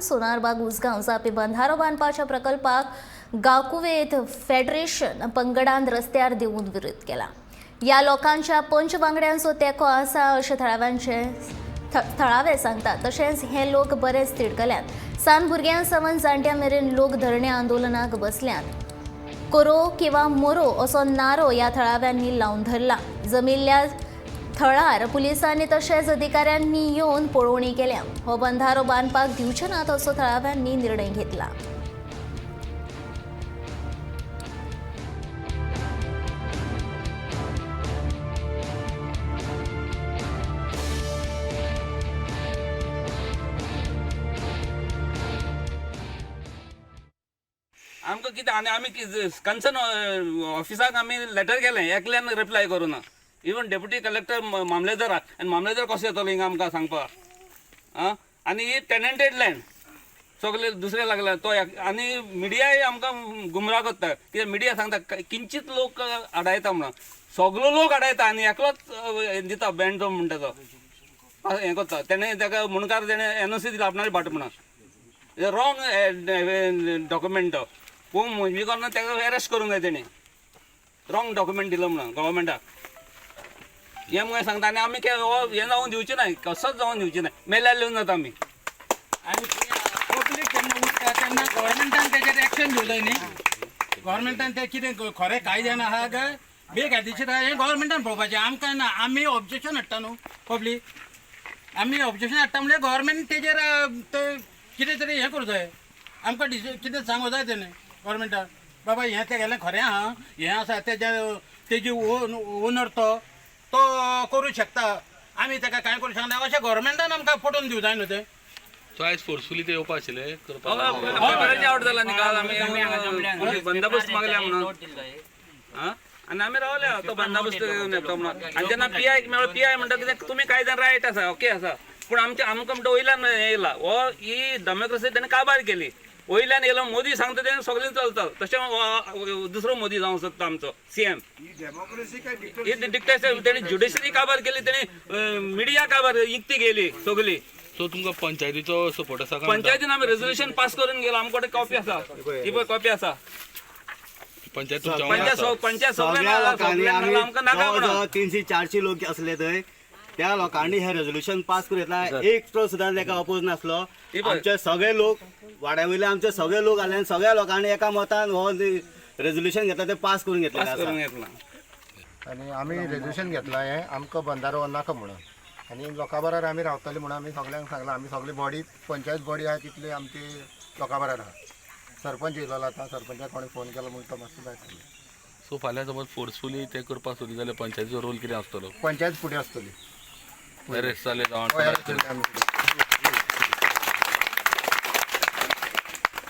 सोनारबाग उसगांव जापी बंधारो बांदपाच्या प्रकल्पाक गांवकुवेत फेडरेशन पंगडान रस्त्यार देऊन विरोध केला। या लोकांच्या पंच वांगड्यांचो तेको आसा अशें थळावे सांगतात। तशेंच हे लोक बरेच तिडकल्यात। सान भुरग्यांसावन जाणट्या मेरेन लोक धरणे आंदोलनाक बसल्यात। करो किंवा मोरो असो नारो या थळाव्यांनी लावन धरला। जमिल्ल्या थळार पुलिसांनी तशेंच अधिकाऱ्यांनी येवन पळोवणी केल्या। हो बंधारो बांदपाक दिवचे नात असो थळाव्यांनी निर्णय घेतला। आमकां कितें आमी कन्सर्न ऑफिसाक आमी लेटर केलें, एकल्यान रिप्लाय करूना। इवन डेप्युटी कलेक्टर मामलेदाराक, आनी मामलेदार कसो येतलो हिंगा आमकां सांगपाक। आनी ही टेनंटेड लँड सगळे दुसरे लागला तो। आनी मिडियाय आमकां गुमराह करता, कित्याक मिडिया सांगता किंचित लोक आडायता म्हणून, सगळो लोक आडायता आनी एकलोच दिता बँड जो म्हणटा तो हें करता। तेणें ताका मुणकार तेणें NOC दिला आपणाली भाट म्हणून, रॉंग डॉक्युमेंट तो। कोण म्हणजे करून ताका अरेस्ट करूंक जाय तेणें, रॉंग डॉक्युमेंट दिलो म्हणून गव्हर्मेंटाक। हे मुगे सांगता आनी आमी हें जावून दिवचें ना, कसोच जावून दिवचें ना, मेल्यार लिवन जाता आमी। आनी पब्लीक केन्ना उठता तेन्ना गव्हर्मेंटान तेजेर एक्शन घेवंक न्ही। गव्हर्मेंटान तें कितें खरें कायद्यान आहा काय बेकायदेशीर आहा हें गव्हर्मेंटान पळोवपाचें। आमकां ना, आमी ऑब्जेक्शन हाडटा न्हू पब्लीक, आमी ऑब्जेक्शन हाडटा म्हणल्यार गव्हर्मेंट तेजेर कितें तरी हें करूं जाय। आमकां कितें सांगूं जाय तेणें गव्हर्मेंटान, बाबा हें तेगेलें खरें आहा, हें आसा तेजी ओनर तो करूं शकता, आमी ताका कांय करूं शकना अशें गव्हर्मेंटान आमकां पटोवन दिवं जाय न्हू तें। सो आयज फोर्सफुली ते येवपा आशिल्ले करपाक आउट जाला न्ही काल आमी बंदोबस्त मागल्या म्हणून, आनी आमी रावल्या तो बंदोबस्त येतो म्हणून। आनी जेन्ना PI मेळ्ळो, PI म्हणटा कितें तुमी कायद्यान रायट आसा, ओके आसा, पूण आमकां म्हणटा वयल्यान येयला हो ही डेमोक्रेसी तेणें काबार केली। वयल्यान येयलो मोदी सांगता तें सगळें चलता, तशें दुसरो मोदी जावंक सोदता आमचो CM। ही डिक्टेटरशिप तेणी ज्युडिशरी काबार केली, तेणी मिडिया काबार इकती गेली सगळी। सो तुमकां पंचायतीचो सपोर्ट आसा का? पंचायतीन आमी रेजोल्युशन पास करून गेलो, आमचे कडेन कॉपी आसा, ही पळय कॉपी आसा। पंचायत सगळ्या लोकांनी आमी 300-400 लोक असले थंय, त्या लोकांनी हे रेजोल्युशन पास करून येतला। एक तो सुद्दां ताका अपोज नासलो। आमचे सगळे लोक वाड्या वयले आमचे सगळे लोक आले आनी सगळ्या लोकांनी एका मतान हो रेजोल्युशन घेतला ते पास करून घेतलें आसा। आनी आमी रेजोल्युशन घेतला हें आमकां बंधारो नाका म्हणून, आनी लोकां बरोबर आमी रावतले म्हणून आमी सगळ्यांक सांगलां। आमी सगळी बॉडी पंचायत बॉडी आहा तितली आमची लोकां बरोबर आहा। सरपंच येयलो आतां, सरपंचाक कोणी फोन केलो म्हणून तो मातसो जाय आसलो। सो फाल्यां समज फोर्सफुली ते करपाक सोदी जाल्यार पंचायतीचो रोल कितें आसतलो? पंचायत फुडें आसतली, अरेस्ट जाले जावन